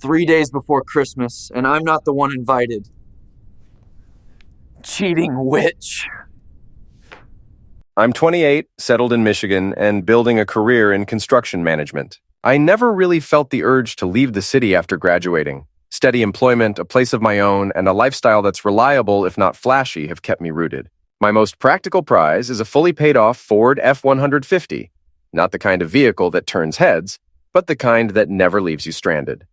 3 days before Christmas, and I'm not the one invited. Cheating witch. I'm 28, settled in Michigan, and building a career in construction management. I never really felt the urge to leave the city after graduating. Steady employment, a place of my own, and a lifestyle that's reliable if not flashy have kept me rooted. My most practical prize is a fully paid-off Ford F-150. Not the kind of vehicle that turns heads, but the kind that never leaves you stranded.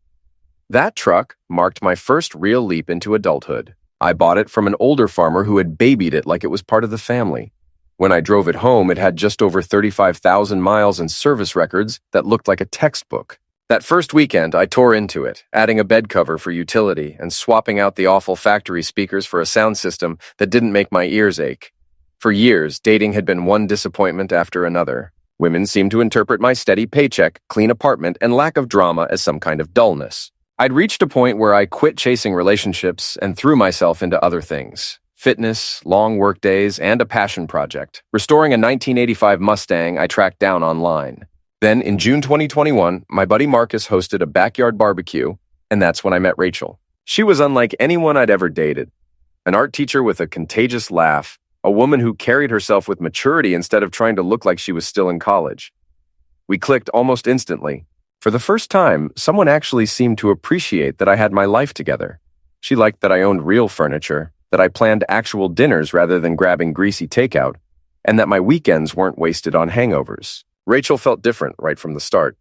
That truck marked my first real leap into adulthood. I bought it from an older farmer who had babied it like it was part of the family. When I drove it home, it had just over 35,000 miles and service records that looked like a textbook. That first weekend, I tore into it, adding a bed cover for utility and swapping out the awful factory speakers for a sound system that didn't make my ears ache. For years, dating had been one disappointment after another. Women seemed to interpret my steady paycheck, clean apartment, and lack of drama as some kind of dullness. I'd reached a point where I quit chasing relationships and threw myself into other things. Fitness, long work days, and a passion project. Restoring a 1985 Mustang I tracked down online. Then, in June 2021, my buddy Marcus hosted a backyard barbecue, and that's when I met Rachel. She was unlike anyone I'd ever dated. An art teacher with a contagious laugh, a woman who carried herself with maturity instead of trying to look like she was still in college. We clicked almost instantly. For the first time, someone actually seemed to appreciate that I had my life together. She liked that I owned real furniture, that I planned actual dinners rather than grabbing greasy takeout, and that my weekends weren't wasted on hangovers. Rachel felt different right from the start.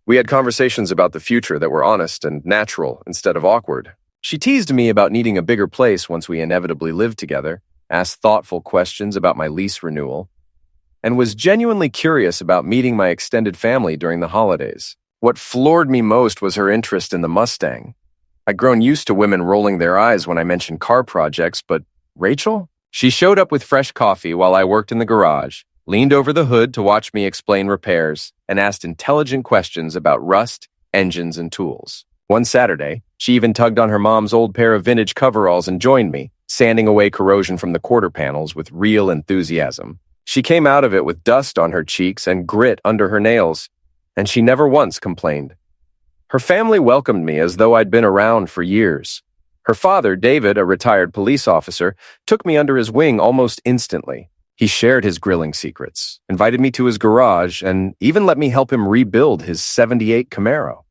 We had conversations about the future that were honest and natural instead of awkward. She teased me about needing a bigger place once we inevitably lived together, asked thoughtful questions about my lease renewal, and was genuinely curious about meeting my extended family during the holidays. What floored me most was her interest in the Mustang. I'd grown used to women rolling their eyes when I mentioned car projects, but Rachel? She showed up with fresh coffee while I worked in the garage, leaned over the hood to watch me explain repairs, and asked intelligent questions about rust, engines, and tools. One Saturday, she even tugged on her mom's old pair of vintage coveralls and joined me, sanding away corrosion from the quarter panels with real enthusiasm. She came out of it with dust on her cheeks and grit under her nails, and she never once complained. Her family welcomed me as though I'd been around for years. Her father, David, a retired police officer, took me under his wing almost instantly. He shared his grilling secrets, invited me to his garage, and even let me help him rebuild his '78 Camaro.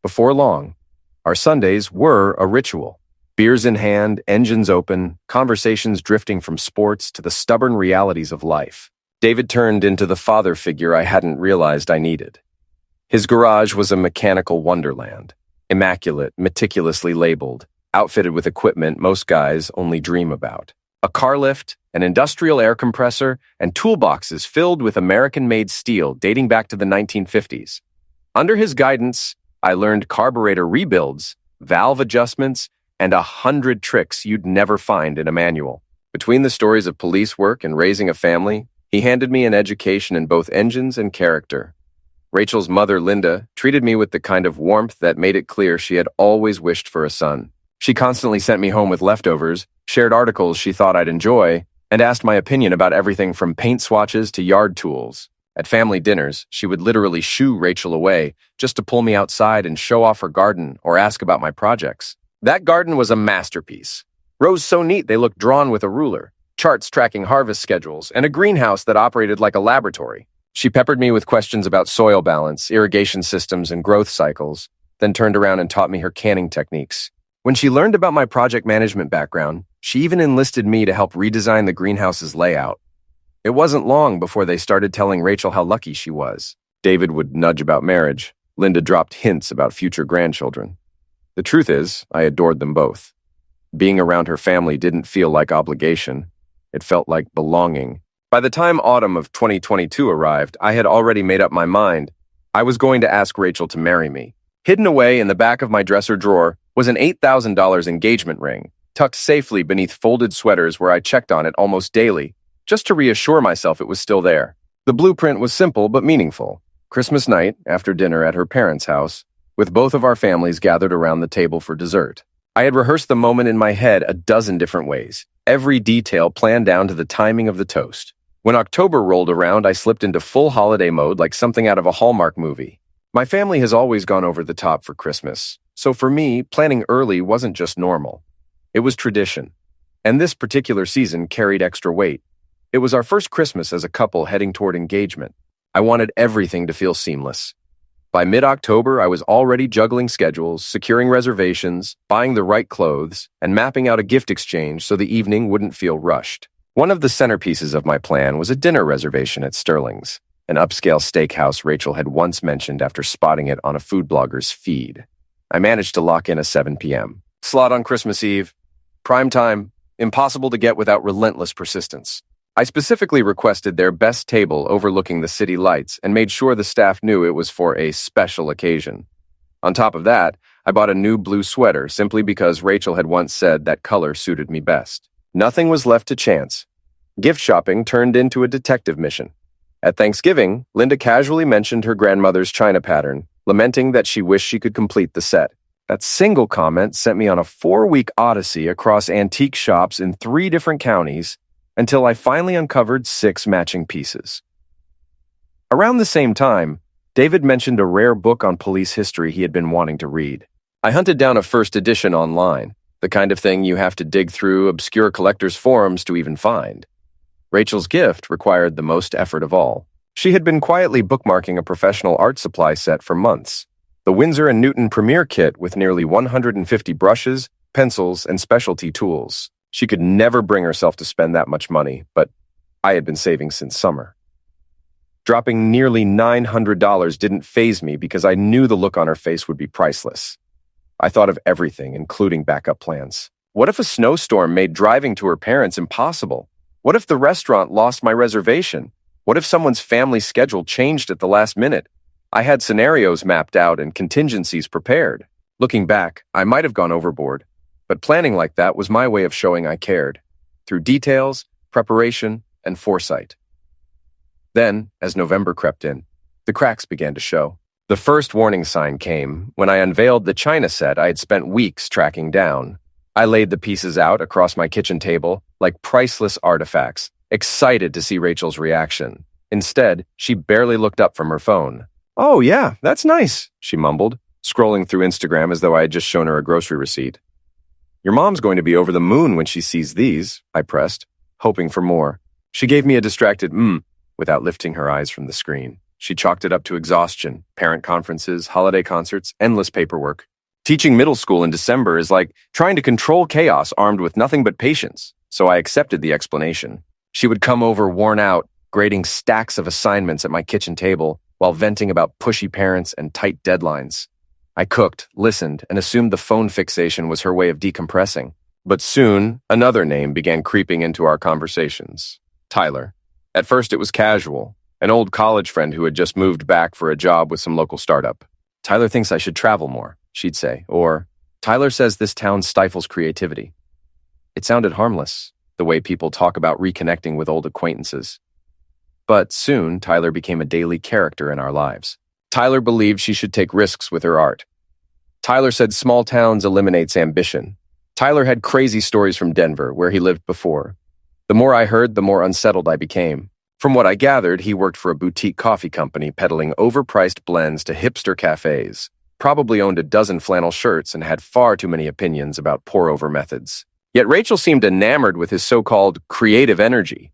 Before long, our Sundays were a ritual. Beers in hand, engines open, conversations drifting from sports to the stubborn realities of life. David turned into the father figure I hadn't realized I needed. His garage was a mechanical wonderland, immaculate, meticulously labeled, outfitted with equipment most guys only dream about. A car lift, an industrial air compressor, and toolboxes filled with American-made steel dating back to the 1950s. Under his guidance, I learned carburetor rebuilds, valve adjustments, and 100 tricks you'd never find in a manual. Between the stories of police work and raising a family, he handed me an education in both engines and character. Rachel's mother, Linda, treated me with the kind of warmth that made it clear she had always wished for a son. She constantly sent me home with leftovers, shared articles she thought I'd enjoy, and asked my opinion about everything from paint swatches to yard tools. At family dinners, she would literally shoo Rachel away just to pull me outside and show off her garden or ask about my projects. That garden was a masterpiece. Rows so neat they looked drawn with a ruler, charts tracking harvest schedules, and a greenhouse that operated like a laboratory. She peppered me with questions about soil balance, irrigation systems, and growth cycles, then turned around and taught me her canning techniques. When she learned about my project management background, she even enlisted me to help redesign the greenhouse's layout. It wasn't long before they started telling Rachel how lucky she was. David would nudge about marriage. Linda dropped hints about future grandchildren. The truth is, I adored them both. Being around her family didn't feel like obligation. It felt like belonging. By the time autumn of 2022 arrived, I had already made up my mind. I was going to ask Rachel to marry me. Hidden away in the back of my dresser drawer was an $8,000 engagement ring, tucked safely beneath folded sweaters where I checked on it almost daily, just to reassure myself it was still there. The blueprint was simple but meaningful. Christmas night, after dinner at her parents' house, with both of our families gathered around the table for dessert. I had rehearsed the moment in my head a dozen different ways, every detail planned down to the timing of the toast. When October rolled around, I slipped into full holiday mode like something out of a Hallmark movie. My family has always gone over the top for Christmas. So for me, planning early wasn't just normal. It was tradition. And this particular season carried extra weight. It was our first Christmas as a couple heading toward engagement. I wanted everything to feel seamless. By mid-October, I was already juggling schedules, securing reservations, buying the right clothes, and mapping out a gift exchange so the evening wouldn't feel rushed. One of the centerpieces of my plan was a dinner reservation at Sterling's, an upscale steakhouse Rachel had once mentioned after spotting it on a food blogger's feed. I managed to lock in a 7 p.m. slot on Christmas Eve. Prime time, impossible to get without relentless persistence. I specifically requested their best table overlooking the city lights and made sure the staff knew it was for a special occasion. On top of that, I bought a new blue sweater simply because Rachel had once said that color suited me best. Nothing was left to chance. Gift shopping turned into a detective mission. At Thanksgiving, Linda casually mentioned her grandmother's china pattern, lamenting that she wished she could complete the set. That single comment sent me on a 4-week odyssey across antique shops in 3 different counties until I finally uncovered 6 matching pieces. Around the same time, David mentioned a rare book on police history he had been wanting to read. I hunted down a first edition online, the kind of thing you have to dig through obscure collectors' forums to even find. Rachel's gift required the most effort of all. She had been quietly bookmarking a professional art supply set for months, the Winsor & Newton Premier Kit with nearly 150 brushes, pencils, and specialty tools. She could never bring herself to spend that much money, but I had been saving since summer. Dropping nearly $900 didn't faze me because I knew the look on her face would be priceless. I thought of everything, including backup plans. What if a snowstorm made driving to her parents impossible? What if the restaurant lost my reservation? What if someone's family schedule changed at the last minute? I had scenarios mapped out and contingencies prepared. Looking back, I might have gone overboard. But planning like that was my way of showing I cared, through details, preparation, and foresight. Then, as November crept in, the cracks began to show. The first warning sign came when I unveiled the china set I had spent weeks tracking down. I laid the pieces out across my kitchen table like priceless artifacts, excited to see Rachel's reaction. Instead, she barely looked up from her phone. "Oh yeah, that's nice," she mumbled, scrolling through Instagram as though I had just shown her a grocery receipt. "Your mom's going to be over the moon when she sees these," I pressed, hoping for more. She gave me a distracted without lifting her eyes from the screen. She chalked it up to exhaustion, parent conferences, holiday concerts, endless paperwork. Teaching middle school in December is like trying to control chaos armed with nothing but patience, so I accepted the explanation. She would come over worn out, grading stacks of assignments at my kitchen table while venting about pushy parents and tight deadlines. I cooked, listened, and assumed the phone fixation was her way of decompressing. But soon, another name began creeping into our conversations. Tyler. At first, it was casual, an old college friend who had just moved back for a job with some local startup. "Tyler thinks I should travel more," she'd say, or, "Tyler says this town stifles creativity." It sounded harmless, the way people talk about reconnecting with old acquaintances. But soon, Tyler became a daily character in our lives. Tyler believed she should take risks with her art. Tyler said small towns eliminates ambition. Tyler had crazy stories from Denver, where he lived before. The more I heard, the more unsettled I became. From what I gathered, he worked for a boutique coffee company peddling overpriced blends to hipster cafes, probably owned a dozen flannel shirts, and had far too many opinions about pour-over methods. Yet Rachel seemed enamored with his so-called creative energy.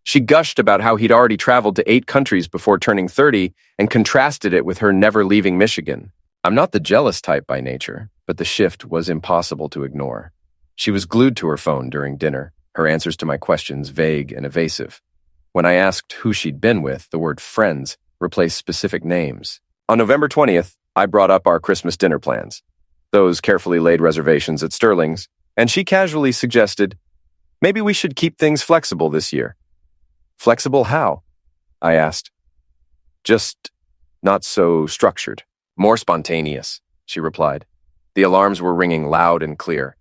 She gushed about how he'd already traveled to 8 countries before turning 30 and contrasted it with her never leaving Michigan. I'm not the jealous type by nature, but the shift was impossible to ignore. She was glued to her phone during dinner, her answers to my questions vague and evasive. When I asked who she'd been with, the word friends replaced specific names. On November 20th, I brought up our Christmas dinner plans, those carefully laid reservations at Sterling's, and she casually suggested, "Maybe we should keep things flexible this year." "Flexible how?" I asked. "Just not so structured. More spontaneous," she replied. The alarms were ringing loud and clear,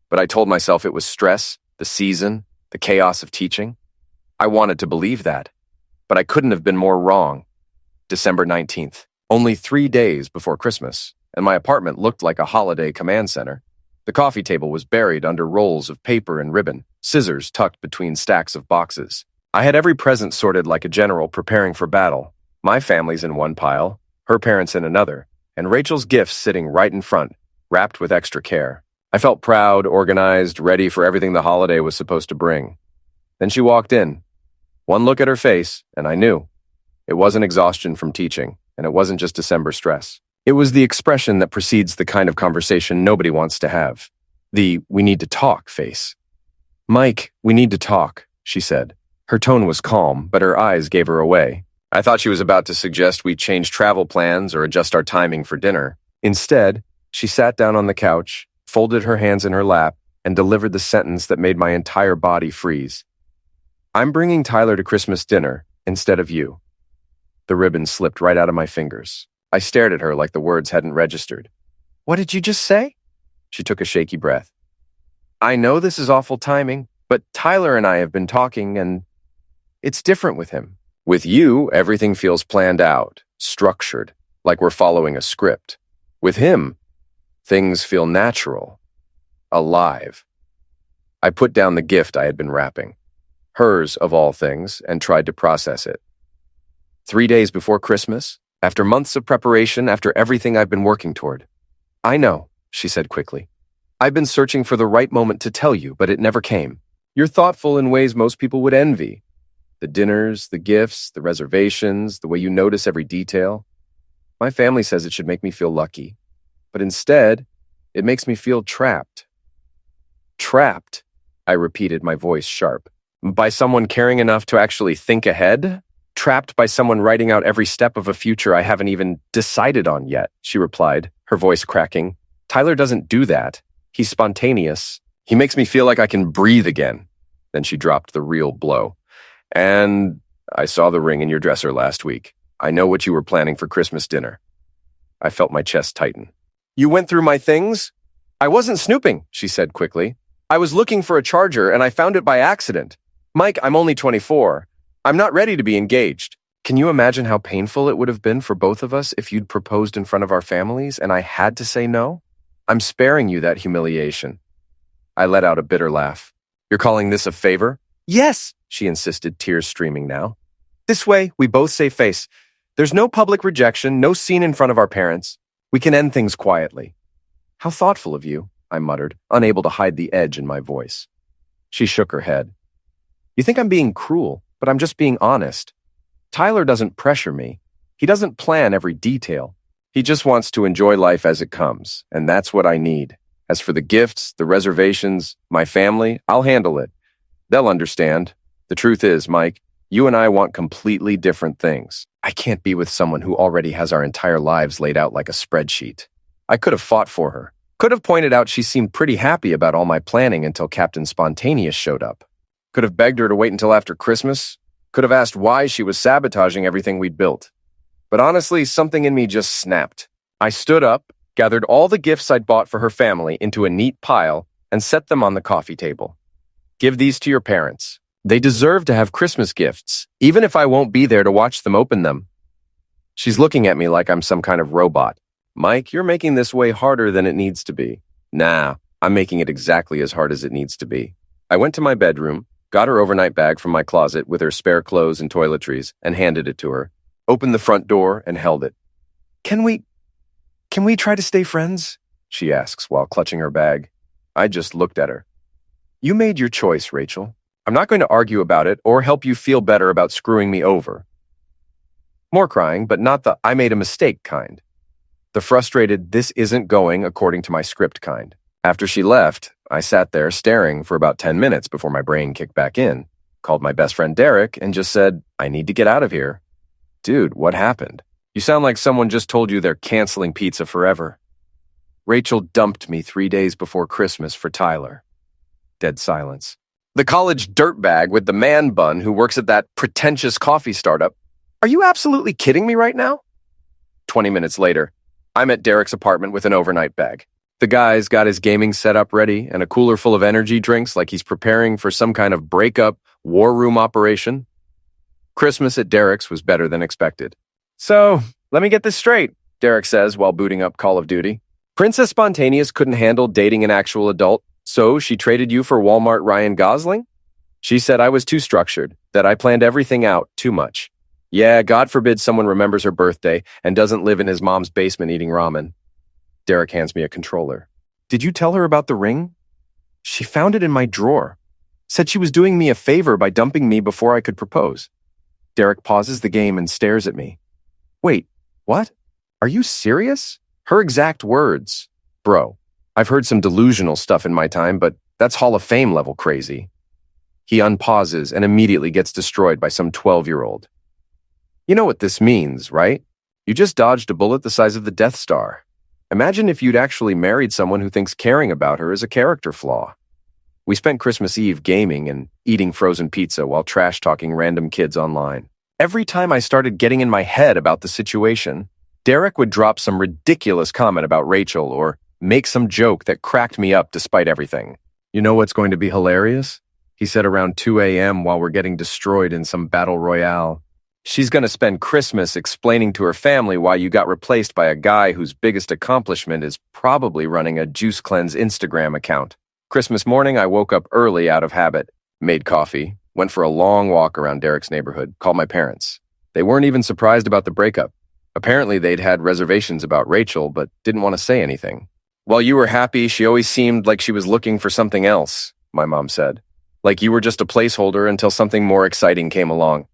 but I told myself it was stress, the season, the chaos of teaching. I wanted to believe that, but I couldn't have been more wrong. December 19th, only 3 days before Christmas, and my apartment looked like a holiday command center. The coffee table was buried under rolls of paper and ribbon, scissors tucked between stacks of boxes. I had every present sorted like a general preparing for battle. My family's in one pile, her parents in another, and Rachel's gifts sitting right in front, wrapped with extra care. I felt proud, organized, ready for everything the holiday was supposed to bring. Then she walked in. One look at her face, and I knew. It wasn't exhaustion from teaching, and it wasn't just December stress. It was the expression that precedes the kind of conversation nobody wants to have. The "we need to talk" face. "Mike, we need to talk," she said. Her tone was calm, but her eyes gave her away. I thought she was about to suggest we change travel plans or adjust our timing for dinner. Instead, she sat down on the couch, folded her hands in her lap, and delivered the sentence that made my entire body freeze. "I'm bringing Tyler to Christmas dinner instead of you." The ribbon slipped right out of my fingers. I stared at her like the words hadn't registered. "What did you just say?" She took a shaky breath. "I know this is awful timing, but Tyler and I have been talking, and it's different with him. With you, everything feels planned out, structured, like we're following a script. With him, things feel natural, alive." I put down the gift I had been wrapping, hers of all things, and tried to process it. 3 days before Christmas, after months of preparation, after everything I've been working toward. "I know," she said quickly. "I've been searching for the right moment to tell you, but it never came. You're thoughtful in ways most people would envy. The dinners, the gifts, the reservations, the way you notice every detail. My family says it should make me feel lucky, but instead, it makes me feel trapped." "Trapped," I repeated, my voice sharp. "By someone caring enough to actually think ahead? Trapped by someone writing out every step of a future I haven't even decided on yet," she replied, her voice cracking. "Tyler doesn't do that. He's spontaneous. He makes me feel like I can breathe again." Then she dropped the real blow. "And I saw the ring in your dresser last week. I know what you were planning for Christmas dinner." I felt my chest tighten. "You went through my things?" "I wasn't snooping," she said quickly. "I was looking for a charger and I found it by accident. Mike, I'm only 24. I'm not ready to be engaged." Can you imagine how painful it would have been for both of us if you'd proposed in front of our families and I had to say no? "I'm sparing you that humiliation." I let out a bitter laugh. "You're calling this a favor?" "Yes," she insisted, tears streaming now. "This way, we both save face. There's no public rejection, no scene in front of our parents. We can end things quietly." "How thoughtful of you," I muttered, unable to hide the edge in my voice. She shook her head. "You think I'm being cruel, but I'm just being honest. Tyler doesn't pressure me. He doesn't plan every detail. He just wants to enjoy life as it comes, and that's what I need. As for the gifts, the reservations, my family, I'll handle it. They'll understand. The truth is, Mike, you and I want completely different things. I can't be with someone who already has our entire lives laid out like a spreadsheet." I could have fought for her. Could have pointed out she seemed pretty happy about all my planning until Captain Spontaneous showed up. Could have begged her to wait until after Christmas. Could have asked why she was sabotaging everything we'd built. But honestly, something in me just snapped. I stood up, gathered all the gifts I'd bought for her family into a neat pile, and set them on the coffee table. "Give these to your parents. They deserve to have Christmas gifts, even if I won't be there to watch them open them." She's looking at me like I'm some kind of robot. "Mike, you're making this way harder than it needs to be." "Nah, I'm making it exactly as hard as it needs to be." I went to my bedroom, got her overnight bag from my closet with her spare clothes and toiletries, and handed it to her, opened the front door, and held it. Can we try to stay friends?" she asks while clutching her bag. I just looked at her. "You made your choice, Rachel. I'm not going to argue about it or help you feel better about screwing me over." More crying, but not the "I made a mistake" kind. The frustrated "this isn't going according to my script" kind. After she left, I sat there staring for about 10 minutes before my brain kicked back in, called my best friend Derek, and just said, "I need to get out of here." "Dude, what happened? You sound like someone just told you they're canceling pizza forever." "Rachel dumped me 3 days before Christmas for Tyler." Dead silence. "The college dirtbag with the man bun who works at that pretentious coffee startup. Are you absolutely kidding me right now?" 20 minutes later, I'm at Derek's apartment with an overnight bag. The guy's got his gaming setup ready and a cooler full of energy drinks like he's preparing for some kind of breakup, war room operation. Christmas at Derek's was better than expected. "So, let me get this straight," Derek says while booting up Call of Duty. "Princess Spontaneous couldn't handle dating an actual adult, so she traded you for Walmart Ryan Gosling? She said I was too structured, that I planned everything out too much. Yeah, God forbid someone remembers her birthday and doesn't live in his mom's basement eating ramen." Derek hands me a controller. Did you tell her about the ring? She found it in my drawer. Said she was doing me a favor by dumping me before I could propose. Derek pauses the game and stares at me. Wait, what? Are you serious? Her exact words. Bro, I've heard some delusional stuff in my time, but that's Hall of Fame level crazy. He unpauses and immediately gets destroyed by some 12-year-old. You know what this means, right? You just dodged a bullet the size of the Death Star. Imagine if you'd actually married someone who thinks caring about her is a character flaw. We spent Christmas Eve gaming and eating frozen pizza while trash-talking random kids online. Every time I started getting in my head about the situation, Derek would drop some ridiculous comment about Rachel or make some joke that cracked me up despite everything. You know what's going to be hilarious? He said around 2 a.m. while we're getting destroyed in some battle royale. She's going to spend Christmas explaining to her family why you got replaced by a guy whose biggest accomplishment is probably running a Juice Cleanse Instagram account. Christmas morning, I woke up early out of habit, made coffee, went for a long walk around Derek's neighborhood, called my parents. They weren't even surprised about the breakup. Apparently, they'd had reservations about Rachel, but didn't want to say anything. While you were happy, she always seemed like she was looking for something else, my mom said. Like you were just a placeholder until something more exciting came along.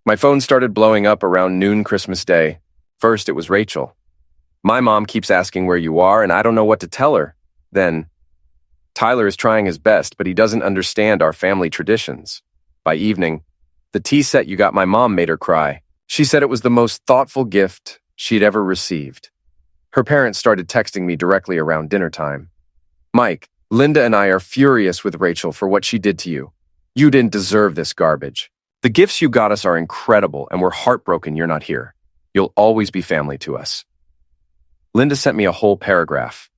My phone started blowing up around noon Christmas Day. First, it was Rachel. My mom keeps asking where you are, and I don't know what to tell her. Then, Tyler is trying his best, but he doesn't understand our family traditions. By evening, the tea set you got my mom made her cry. She said it was the most thoughtful gift she'd ever received. Her parents started texting me directly around dinner time. Mike, Linda and I are furious with Rachel for what she did to you. You didn't deserve this garbage. The gifts you got us are incredible, and we're heartbroken you're not here. You'll always be family to us. Linda sent me a whole paragraph.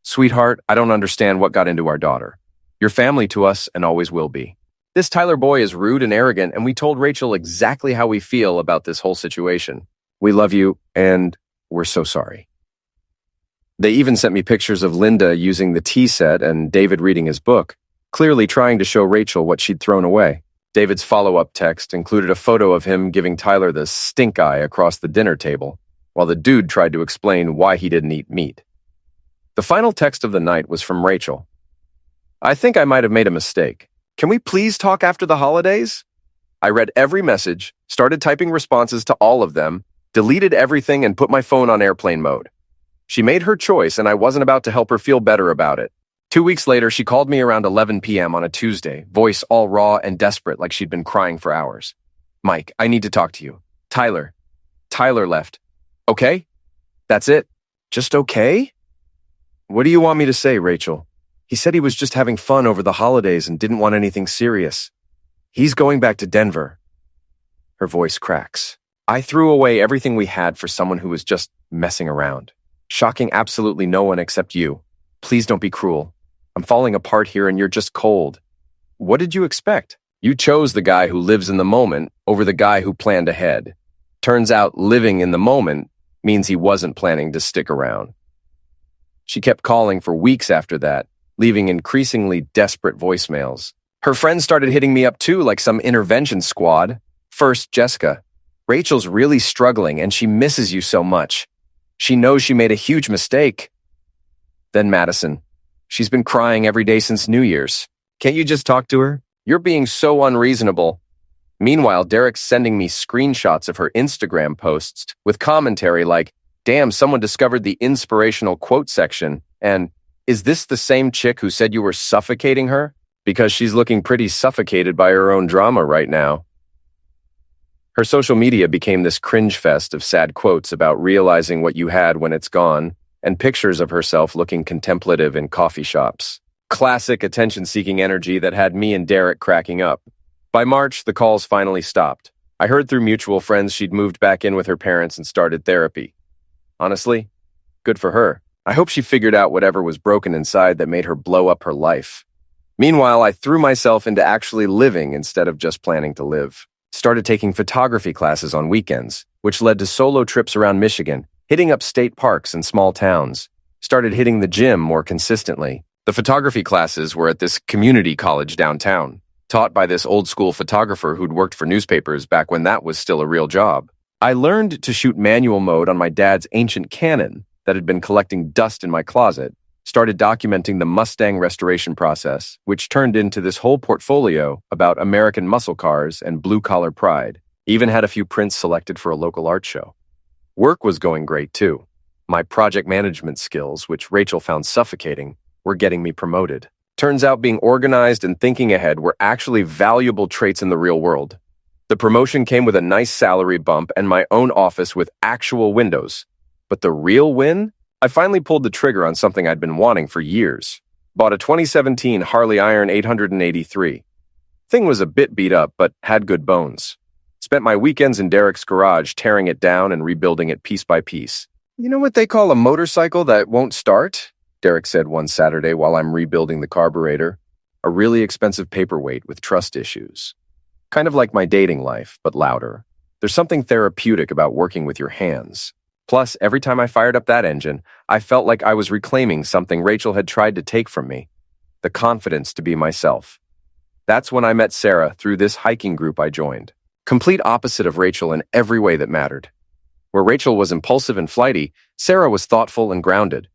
Sweetheart, I don't understand what got into our daughter. You're family to us and always will be. This Tyler boy is rude and arrogant, and we told Rachel exactly how we feel about this whole situation. We love you, and we're so sorry. They even sent me pictures of Linda using the tea set and David reading his book, clearly trying to show Rachel what she'd thrown away. David's follow-up text included a photo of him giving Tyler the stink eye across the dinner table, while the dude tried to explain why he didn't eat meat. The final text of the night was from Rachel. I think I might have made a mistake. Can we please talk after the holidays? I read every message, started typing responses to all of them, deleted everything, and put my phone on airplane mode. She made her choice, and I wasn't about to help her feel better about it. 2 weeks later, she called me around 11 p.m. on a Tuesday, voice all raw and desperate like she'd been crying for hours. Mike, I need to talk to you. Tyler left. Okay? That's it? Just okay? What do you want me to say, Rachel? He said he was just having fun over the holidays and didn't want anything serious. He's going back to Denver. Her voice cracks. I threw away everything we had for someone who was just messing around, shocking absolutely no one except you. Please don't be cruel. I'm falling apart here and you're just cold. What did you expect? You chose the guy who lives in the moment over the guy who planned ahead. Turns out living in the moment means he wasn't planning to stick around. She kept calling for weeks after that, leaving increasingly desperate voicemails. Her friends started hitting me up too, like some intervention squad. First, Jessica. Rachel's really struggling and she misses you so much. She knows she made a huge mistake. Then Madison. She's been crying every day since New Year's. Can't you just talk to her? You're being so unreasonable. Meanwhile, Derek's sending me screenshots of her Instagram posts with commentary like, damn, someone discovered the inspirational quote section, and is this the same chick who said you were suffocating her? Because she's looking pretty suffocated by her own drama right now. Her social media became this cringe fest of sad quotes about realizing what you had when it's gone, and pictures of herself looking contemplative in coffee shops. Classic attention-seeking energy that had me and Derek cracking up. By March, the calls finally stopped. I heard through mutual friends she'd moved back in with her parents and started therapy. Honestly, good for her. I hope she figured out whatever was broken inside that made her blow up her life. Meanwhile, I threw myself into actually living instead of just planning to live. Started taking photography classes on weekends, which led to solo trips around Michigan, hitting up state parks and small towns. Started hitting the gym more consistently. The photography classes were at this community college downtown, taught by this old-school photographer who'd worked for newspapers back when that was still a real job. I learned to shoot manual mode on my dad's ancient Canon, that had been collecting dust in my closet, started documenting the Mustang restoration process, which turned into this whole portfolio about American muscle cars and blue-collar pride. Even had a few prints selected for a local art show. Work was going great, too. My project management skills, which Rachel found suffocating, were getting me promoted. Turns out being organized and thinking ahead were actually valuable traits in the real world. The promotion came with a nice salary bump and my own office with actual windows. But the real win? I finally pulled the trigger on something I'd been wanting for years. Bought a 2017 Harley Iron 883. Thing was a bit beat up, but had good bones. Spent my weekends in Derek's garage tearing it down and rebuilding it piece by piece. You know what they call a motorcycle that won't start? Derek said one Saturday while I'm rebuilding the carburetor. A really expensive paperweight with trust issues. Kind of like my dating life, but louder. There's something therapeutic about working with your hands. Plus, every time I fired up that engine, I felt like I was reclaiming something Rachel had tried to take from me. The confidence to be myself. That's when I met Sarah through this hiking group I joined. Complete opposite of Rachel in every way that mattered. Where Rachel was impulsive and flighty, Sarah was thoughtful and grounded.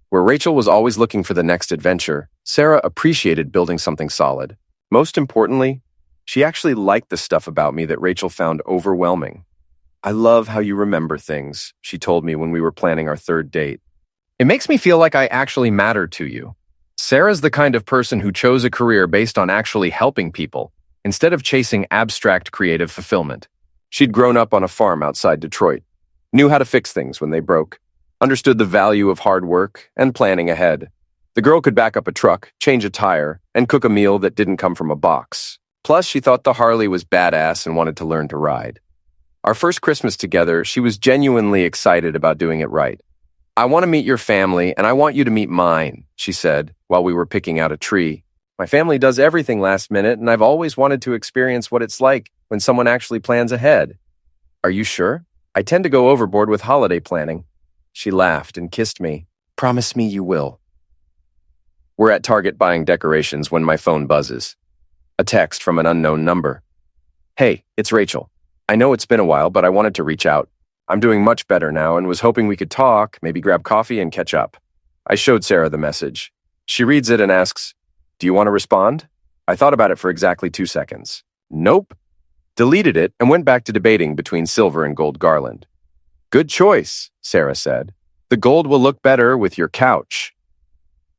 Where Rachel was always looking for the next adventure, Sarah appreciated building something solid. Most importantly, she actually liked the stuff about me that Rachel found overwhelming. I love how you remember things, she told me when we were planning our third date. It makes me feel like I actually matter to you. Sarah's the kind of person who chose a career based on actually helping people, instead of chasing abstract creative fulfillment. She'd grown up on a farm outside Detroit, knew how to fix things when they broke, understood the value of hard work and planning ahead. The girl could back up a truck, change a tire, and cook a meal that didn't come from a box. Plus, she thought the Harley was badass and wanted to learn to ride. Our first Christmas together, she was genuinely excited about doing it right. I want to meet your family, and I want you to meet mine, she said, while we were picking out a tree. My family does everything last minute, and I've always wanted to experience what it's like when someone actually plans ahead. Are you sure? I tend to go overboard with holiday planning. She laughed and kissed me. Promise me you will. We're at Target buying decorations when my phone buzzes. A text from an unknown number. Hey, it's Rachel. I know it's been a while, but I wanted to reach out. I'm doing much better now and was hoping we could talk, maybe grab coffee and catch up. I showed Sarah the message. She reads it and asks, do you want to respond? I thought about it for exactly 2 seconds. Nope. Deleted it and went back to debating between silver and gold garland. Good choice, Sarah said. The gold will look better with your couch.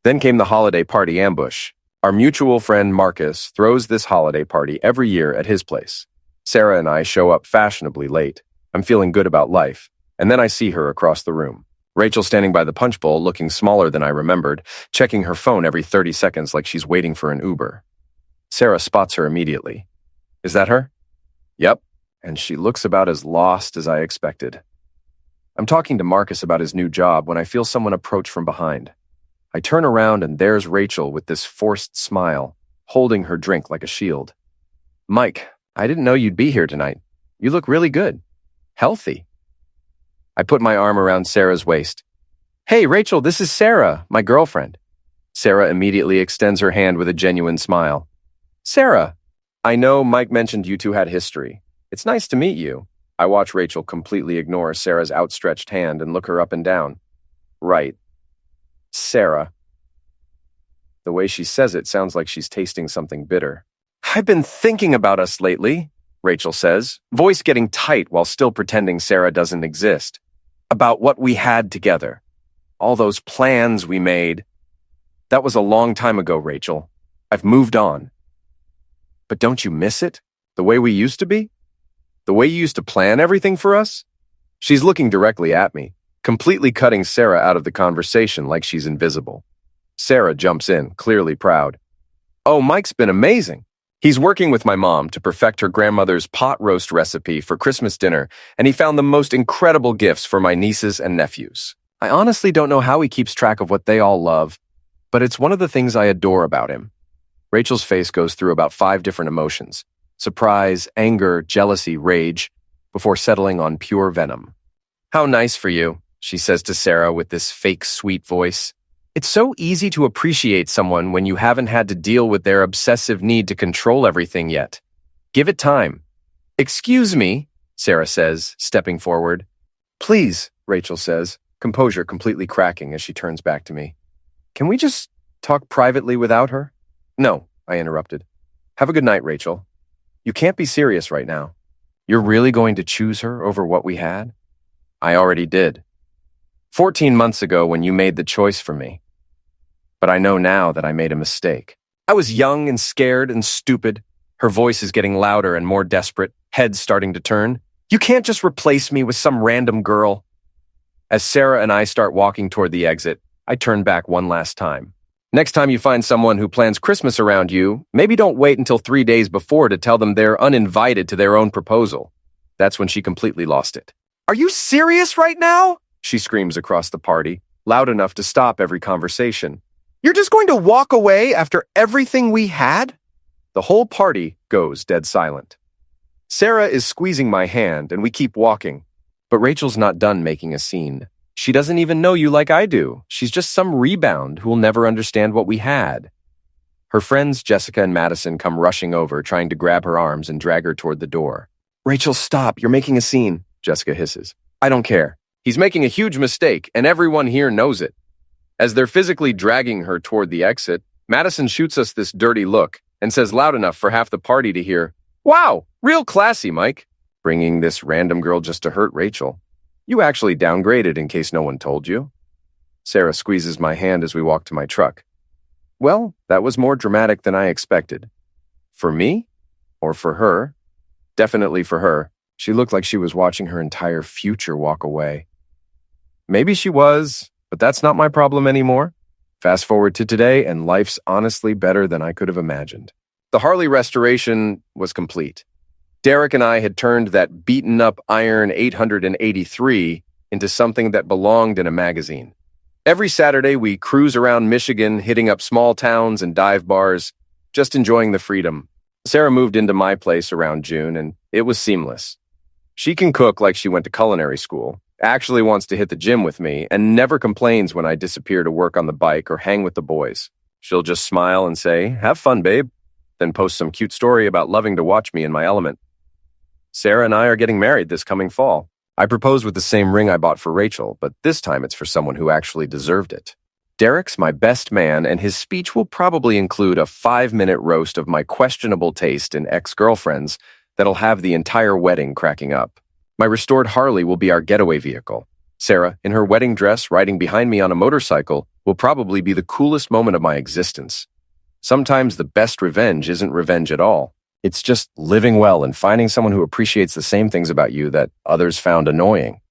Then came the holiday party ambush. Our mutual friend Marcus throws this holiday party every year at his place. Sarah and I show up fashionably late. I'm feeling good about life. And then I see her across the room. Rachel standing by the punch bowl, looking smaller than I remembered, checking her phone every 30 seconds like she's waiting for an Uber. Sarah spots her immediately. Is that her? Yep. And she looks about as lost as I expected. I'm talking to Marcus about his new job when I feel someone approach from behind. I turn around and there's Rachel with this forced smile, holding her drink like a shield. Mike, I didn't know you'd be here tonight. You look really good. Healthy. I put my arm around Sarah's waist. Hey, Rachel, this is Sarah, my girlfriend. Sarah immediately extends her hand with a genuine smile. Sarah, I know Mike mentioned you two had history. It's nice to meet you. I watch Rachel completely ignore Sarah's outstretched hand and look her up and down. Right. Sarah. The way she says it sounds like she's tasting something bitter. I've been thinking about us lately, Rachel says, voice getting tight while still pretending Sarah doesn't exist. About what we had together. All those plans we made. That was a long time ago, Rachel. I've moved on. But don't you miss it? The way we used to be? The way you used to plan everything for us? She's looking directly at me, completely cutting Sarah out of the conversation like she's invisible. Sarah jumps in, clearly proud. Oh, Mike's been amazing. He's working with my mom to perfect her grandmother's pot roast recipe for Christmas dinner, and he found the most incredible gifts for my nieces and nephews. I honestly don't know how he keeps track of what they all love, but it's one of the things I adore about him. Rachel's face goes through about 5 different emotions: surprise, anger, jealousy, rage, before settling on pure venom. How nice for you, she says to Sarah with this fake sweet voice. It's so easy to appreciate someone when you haven't had to deal with their obsessive need to control everything yet. Give it time. Excuse me, Sarah says, stepping forward. Please, Rachel says. composure completely cracking as she turns back to me. Can we just talk privately without her? No, I interrupted. Have a good night, Rachel. You can't be serious right now. You're really going to choose her over what we had? I already did. 14 months ago when you made the choice for me. But I know now that I made a mistake. I was young and scared and stupid. Her voice is getting louder and more desperate, head starting to turn. You can't just replace me with some random girl. As Sarah and I start walking toward the exit, I turn back one last time. Next time you find someone who plans Christmas around you, maybe don't wait until 3 days before to tell them they're uninvited to their own proposal. That's when she completely lost it. Are you serious right now? She screams across the party, loud enough to stop every conversation. You're just going to walk away after everything we had? The whole party goes dead silent. Sarah is squeezing my hand and we keep walking, but Rachel's not done making a scene. She doesn't even know you like I do. She's just some rebound who will never understand what we had. Her friends Jessica and Madison come rushing over, trying to grab her arms and drag her toward the door. Rachel, stop. You're making a scene, Jessica hisses. I don't care. He's making a huge mistake, and everyone here knows it. As they're physically dragging her toward the exit, Madison shoots us this dirty look and says loud enough for half the party to hear, "Wow, real classy, Mike," bringing this random girl just to hurt Rachel. You actually downgraded in case no one told you. Sarah squeezes my hand as we walk to my truck. Well, that was more dramatic than I expected. For me? Or for her? Definitely for her. She looked like she was watching her entire future walk away. Maybe she was, but that's not my problem anymore. Fast forward to today, and life's honestly better than I could have imagined. The Harley restoration was complete. Derek and I had turned that beaten-up iron 883 into something that belonged in a magazine. Every Saturday, we cruise around Michigan, hitting up small towns and dive bars, just enjoying the freedom. Sarah moved into my place around June, and it was seamless. She can cook like she went to culinary school, actually wants to hit the gym with me, and never complains when I disappear to work on the bike or hang with the boys. She'll just smile and say, "Have fun, babe," then post some cute story about loving to watch me in my element. Sarah and I are getting married this coming fall. I proposed with the same ring I bought for Rachel, but this time it's for someone who actually deserved it. Derek's my best man, and his speech will probably include a 5-minute roast of my questionable taste in ex-girlfriends that'll have the entire wedding cracking up. My restored Harley will be our getaway vehicle. Sarah, in her wedding dress, riding behind me on a motorcycle, will probably be the coolest moment of my existence. Sometimes the best revenge isn't revenge at all. It's just living well and finding someone who appreciates the same things about you that others found annoying.